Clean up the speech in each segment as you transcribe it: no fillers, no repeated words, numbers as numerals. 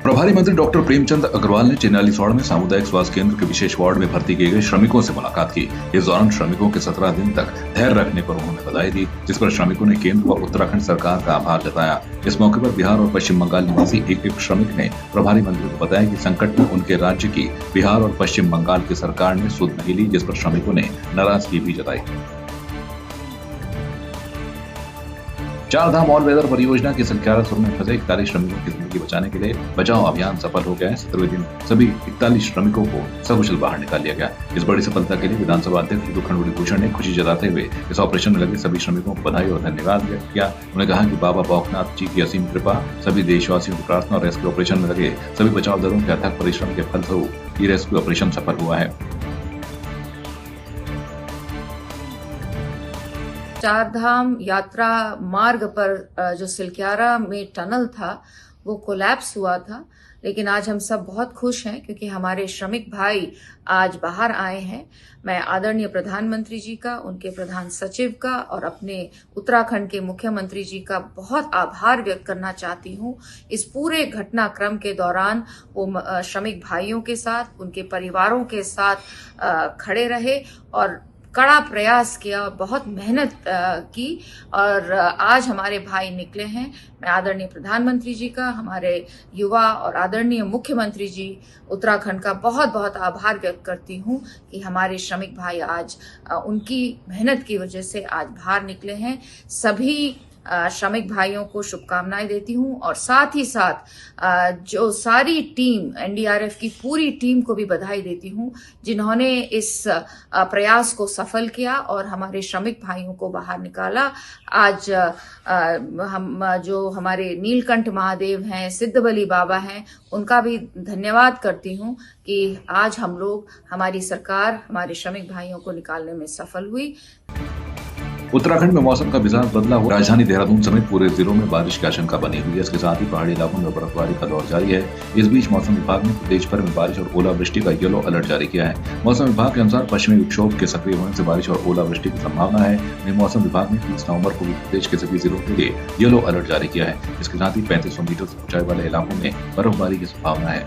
प्रभारी मंत्री डॉक्टर प्रेमचंद अग्रवाल ने चिन्नालीसौड़ में सामुदायिक स्वास्थ्य केंद्र के विशेष वार्ड में भर्ती किए गए श्रमिकों से मुलाकात की। इस दौरान श्रमिकों के 17 दिन तक धैर्य रखने पर उन्होंने बधाई दी, जिस पर श्रमिकों ने केंद्र व उत्तराखंड सरकार का आभार जताया। इस मौके पर बिहार और पश्चिम बंगाल निवासी एक श्रमिक ने प्रभारी मंत्री को बताया कि संकट में उनके राज्य की बिहार और पश्चिम बंगाल की सरकार ने सुध नहीं ली, जिस पर श्रमिकों ने नाराजगी भी जताई। चारधाम ऑल वेदर परियोजना की सलक्यारा सुर में फंसे 41 श्रमिकों की जिंदगी बचाने के लिए बचाओ अभियान सफल हो गया है। 17वें दिन सभी 41 श्रमिकों को सकुशल बाहर निकाल लिया गया। इस बड़ी सफलता के लिए विधानसभा अध्यक्ष ऋतु खंडूड़ी भूषण ने खुशी जताते हुए इस ऑपरेशन में लगे सभी श्रमिकों को बधाई और धन्यवाद व्यक्त किया। उन्होंने कहा कि बाबा बौखनाथ जी की असीम कृपा, सभी देशवासियों की प्रार्थना और रेस्क्यू ऑपरेशन में लगे सभी बचाव दलों के अथक परिश्रम के फलस्वरूप ये रेस्क्यू ऑपरेशन सफल हुआ है। चारधाम यात्रा मार्ग पर जो सिलक्यारा में टनल था वो कोलैप्स हुआ था, लेकिन आज हम सब बहुत खुश हैं क्योंकि हमारे श्रमिक भाई आज बाहर आए हैं। मैं आदरणीय प्रधानमंत्री जी का, उनके प्रधान सचिव का और अपने उत्तराखंड के मुख्यमंत्री जी का बहुत आभार व्यक्त करना चाहती हूँ। इस पूरे घटनाक्रम के दौरान वो श्रमिक भाइयों के साथ, उनके परिवारों के साथ खड़े रहे और कड़ा प्रयास किया, बहुत मेहनत की और आज हमारे भाई निकले हैं। मैं आदरणीय प्रधानमंत्री जी का, हमारे युवा और आदरणीय मुख्यमंत्री जी उत्तराखंड का बहुत बहुत आभार व्यक्त करती हूँ कि हमारे श्रमिक भाई आज उनकी मेहनत की वजह से आज बाहर निकले हैं। सभी श्रमिक भाइयों को शुभकामनाएं देती हूं और साथ ही साथ जो सारी टीम एनडीआरएफ की पूरी टीम को भी बधाई देती हूं जिन्होंने इस प्रयास को सफल किया और हमारे श्रमिक भाइयों को बाहर निकाला। आज हम जो हमारे नीलकंठ महादेव हैं, सिद्धबली बाबा हैं, उनका भी धन्यवाद करती हूं कि आज हम लोग, हमारी सरकार हमारे श्रमिक भाइयों को निकालने में सफल हुई। उत्तराखंड में मौसम का मिजाज बदला हुआ। राजधानी देहरादून समेत पूरे जिलों में बारिश की आशंका बनी हुई है। इसके साथ ही पहाड़ी इलाकों में बर्फबारी का दौर जारी है। इस बीच मौसम विभाग ने प्रदेश भर में बारिश और ओलावृष्टि का येलो अलर्ट जारी किया है। मौसम विभाग के अनुसार पश्चिमी विक्षोभ के सक्रिय होने से बारिश और ओलावृष्टि की संभावना है। वहीं मौसम विभाग ने 30 नवंबर को भी प्रदेश के सभी जिलों के लिए येलो अलर्ट जारी किया है। इसके साथ ही 3500 मीटर से ऊंचाई वाले इलाकों में बर्फबारी की संभावना है।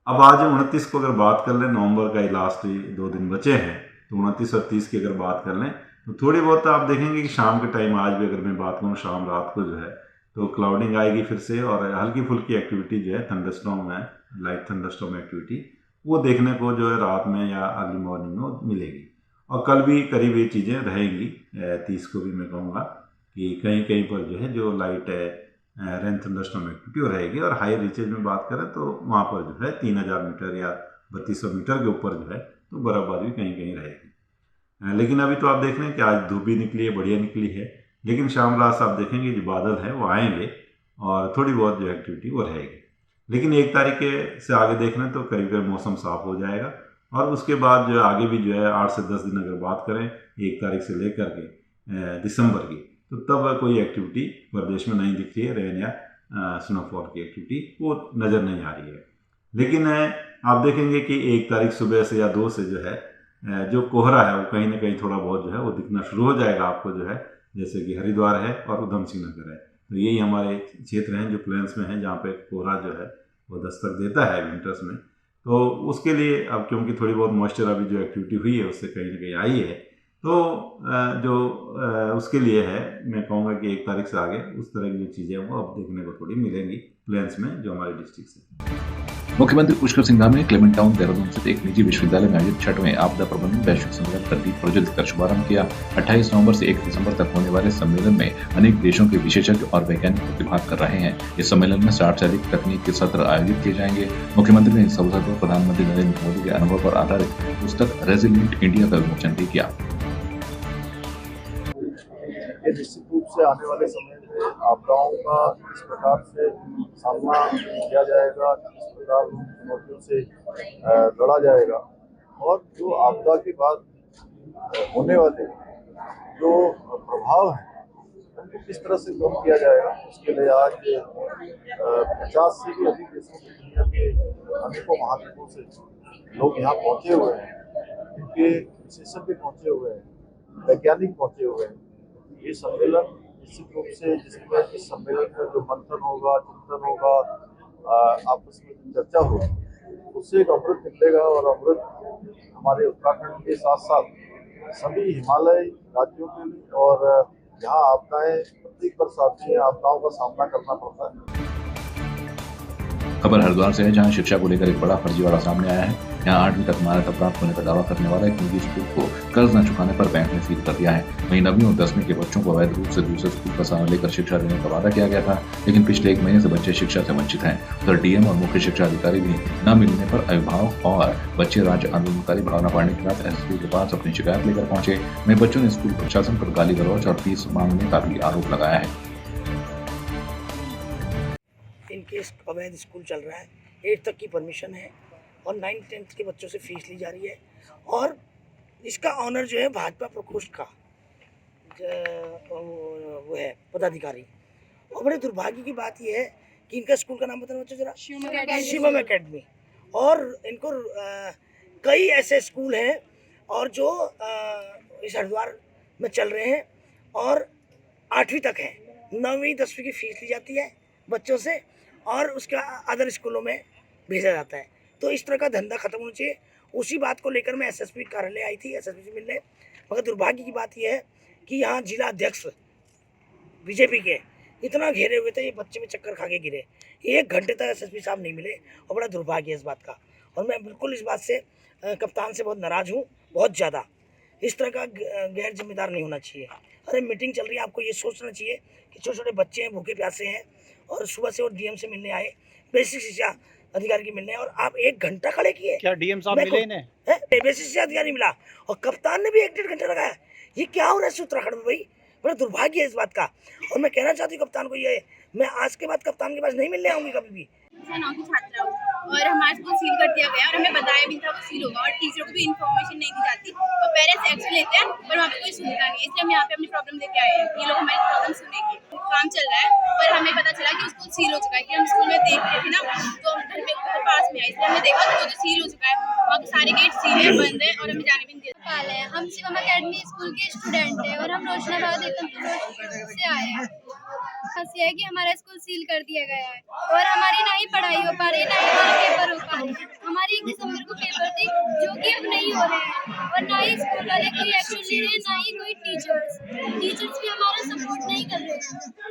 अब आज 29 को अगर बात कर लें, नवंबर का लास्ट 2 दिन बचे हैं, तो 29 और 30 की अगर बात कर लें तो थोड़ी बहुत आप देखेंगे कि शाम के टाइम, आज भी अगर मैं बात करूँ शाम रात को जो है तो क्लाउडिंग आएगी फिर से और हल्की फुल्की एक्टिविटी जो है थंडरस्टॉर्म है, लाइट थंडरस्टॉर्म एक्टिविटी वो देखने को जो है रात में या अर्ली मॉर्निंग में मिलेगी। और कल भी करीब ये चीज़ें रहेंगी। 30 को भी मैं कहूँगा कि कहीं कहीं पर जो है जो लाइट है रेन थंडरस्टॉर्म एक्टिविटी वो रहेगी। और हाई रीचेज में बात करें तो वहाँ पर जो है 3000 मीटर या 3200 मीटर के ऊपर जो है तो बर्फबारी कहीं कहीं रहेगी। लेकिन अभी तो आप देख रहे हैं कि आज धूप भी निकली है, बढ़िया निकली है, लेकिन शाम रात आप देखेंगे जो बादल है वो आएंगे और थोड़ी बहुत जो एक्टिविटी वो रहेगी। लेकिन 1 तारीख से आगे देख रहे हैं तो करीब करीब मौसम साफ हो जाएगा और उसके बाद जो आगे भी जो है 8 से 10 दिन अगर बात करें 1 तारीख से लेकर के दिसंबर की, तो तब कोई एक्टिविटी प्रदेश में नहीं दिख रही है, रेन या स्नोफॉल की एक्टिविटी वो नज़र नहीं आ रही है। लेकिन आप देखेंगे कि 1 तारीख सुबह से या 2 से जो है जो कोहरा है वो कहीं ना कहीं थोड़ा बहुत जो है वो दिखना शुरू हो जाएगा आपको, जो है जैसे कि हरिद्वार है और उधम सिंह नगर है, तो यही हमारे क्षेत्र हैं जो प्लेन्स में हैं जहाँ पे कोहरा जो है वो दस्तक देता है विंटर्स में। तो उसके लिए अब क्योंकि थोड़ी बहुत मॉइस्चर अभी जो एक्टिविटी हुई है उससे कहीं ना कहीं आई है, तो उसके लिए है मैं कहूँगा कि 1 तारीख से आगे उस तरह की जो चीज़ें वो अब देखने को थोड़ी मिलेंगी प्लेन्स में जो हमारे डिस्ट्रिक्ट से। मुख्यमंत्री पुष्कर सिंह धामी ने क्लेमेंट टाउन देहरादून स्थित एक निजी विश्वविद्यालय में आयोजित 6वें आपदा प्रबंधन वैश्विक सम्मेलन का दीप प्रज्वलित कर शुभारंभ किया। 28 नवंबर से 1 दिसंबर तक होने वाले सम्मेलन में अनेक देशों के विशेषज्ञ और वैज्ञानिक प्रतिभाग कर रहे हैं। इस सम्मेलन में 60 से अधिक तकनीक के सत्र आयोजित किए जाएंगे। मुख्यमंत्री ने इस अवसर पर प्रधानमंत्री नरेंद्र मोदी के अनुभव पर आधारित पुस्तक रेजिलिएंट इंडिया का विमोचन भी किया। निश्चित रूप से आने वाले समय में आपदाओं का इस प्रकार से सामना किया जाएगा, इस प्रकार चुनौतियों से लड़ा जाएगा और जो आपदा के बाद होने वाले जो प्रभाव हैं उनको किस तरह से कम किया जाएगा, उसके लिए आज 50 से भी अधिक देशों की दुनिया के अनेकों महाद्वीपों से लोग यहाँ पहुँचे हुए हैं, इनके विशेषज्ञ पहुँचे हुए हैं, वैज्ञानिक पहुँचे हुए हैं। ये सम्मेलन निश्चित रूप से जिसमें इस सम्मेलन में जो मंथन होगा, चिंतन होगा, आपस में जो चर्चा होगी, उससे एक अमृत निकलेगा और अमृत हमारे उत्तराखंड के साथ साथ सभी हिमालय राज्यों के लिए और जहाँ आपदाएं प्रत्येक वर्ष आती हैं, आपदाओं का सामना करना पड़ता है। खबर हरिद्वार से है, जहां शिक्षा को लेकर एक बड़ा फर्जीवाड़ा सामने आया है। यहां 8वीं तक मान्यता प्राप्त होने का दावा करने वाला एक निजी स्कूल को कर्ज न चुकाने पर बैंक ने सील कर दिया है। वहीं 9वीं और 10वीं के बच्चों को अवैध रूप से दूसरे स्कूल का सहारा लेकर शिक्षा देने का वादा किया गया था, लेकिन पिछले 1 महीने से बच्चे शिक्षा से वंचित हैं। उधर डीएम और मुख्य शिक्षा अधिकारी भी न मिलने पर अभिभावक और बच्चे राज्य आंदोलनकारी भावना पांडे के साथ एसएसपी के पास अपनी शिकायत लेकर पहुंचे। वहीं बच्चों ने स्कूल प्रशासन पर गाली गलौज और फीस मांगने का भी आरोप लगाया है। इनके अवैध स्कूल चल रहा है, 8 तक की परमिशन है और 9-10 के बच्चों से फीस ली जा रही है और इसका ऑनर जो है भाजपा प्रकोष्ठ का वो है पदाधिकारी। और बड़े दुर्भाग्य की बात यह है कि इनका स्कूल का नाम बताना बच्चों जरा, शिवम एकेडमी। और इनको कई ऐसे स्कूल हैं और जो इस हरिद्वार में चल रहे हैं और 8वीं तक है, 9वीं 10वीं की फीस ली जाती है बच्चों से और उसके अदर स्कूलों में भेजा जाता है। तो इस तरह का धंधा खत्म होना चाहिए। उसी बात को लेकर मैं एसएसपी कार्यालय आई थी, एसएसपी से मिलने। मगर दुर्भाग्य की बात यह है कि यहाँ जिला अध्यक्ष बीजेपी के इतना घेरे हुए थे, ये बच्चे में चक्कर खा के गिरे। 1 घंटे तक एसएसपी साहब नहीं मिले और बड़ा दुर्भाग्य है इस बात का। और मैं बिल्कुल इस बात से कप्तान से बहुत नाराज़ हूँ, बहुत ज़्यादा। इस तरह का गैर जिम्मेदार नहीं होना चाहिए। अरे मीटिंग चल रही है, आपको ये सोचना चाहिए कि छोटे छोटे बच्चे हैं, भूखे प्यासे हैं और सुबह से और डीएम से मिलने आए, बेसिक शिक्षा अधिकारी की मिलने, और आप 1 घंटा खड़े किए। क्या डीएम साहब मिले इन्हें? बेसिक शिक्षा अधिकारी मिला और कप्तान ने भी 1-1.5 घंटा लगाया। ये क्या हो रहा है उत्तराखंड में भाई? बड़ा दुर्भाग्य है इस बात का। और मैं कहना चाहती हूँ कप्तान को, ये मैं आज के बाद कप्तान के पास नहीं मिलने आऊँगी कभी भी। 9 की छात्रा हूँ और हमारा स्कूल सील कर दिया गया और हमें बताया भी था वो सील होगा और टीचरों को भी इन्फॉर्मेशन नहीं दी जाती और पेरेंट्स एक्शन लेते हैं पर वहाँ पे कोई सुनता नहीं। इसलिए हम यहाँ पे अपनी प्रॉब्लम लेके आए हैं, ये लोग हमारी प्रॉब्लम सुनेंगे। काम चल रहा है पर हमें पता चला कि स्कूल सील हो चुका है। कि हम स्कूल में देख रहे थे ना, तो घर पास में आई, इसलिए हमने देखा तो सील हो चुका है, वहाँ के सारे गेट सील है, बंद है और हमें जाने भी नहीं दिया। हम शिवम एकेडमी स्कूल के स्टूडेंट है और हम रोशनाबाद से आए हैं। खास ये है कि हमारा स्कूल सील कर दिया गया है और हमारी ना ही पढ़ाई हो पा रही है, ना ही हमारे पेपर हो पा रहे हैं। हमारी 1 दिसंबर को पेपर थे जो कि अब नहीं हो रहे हैं और ना ही स्कूल वाले कोई एक्शन ले रहे हैं, ना ही कोई टीचर्स भी हमारा सपोर्ट नहीं कर रहे हैं।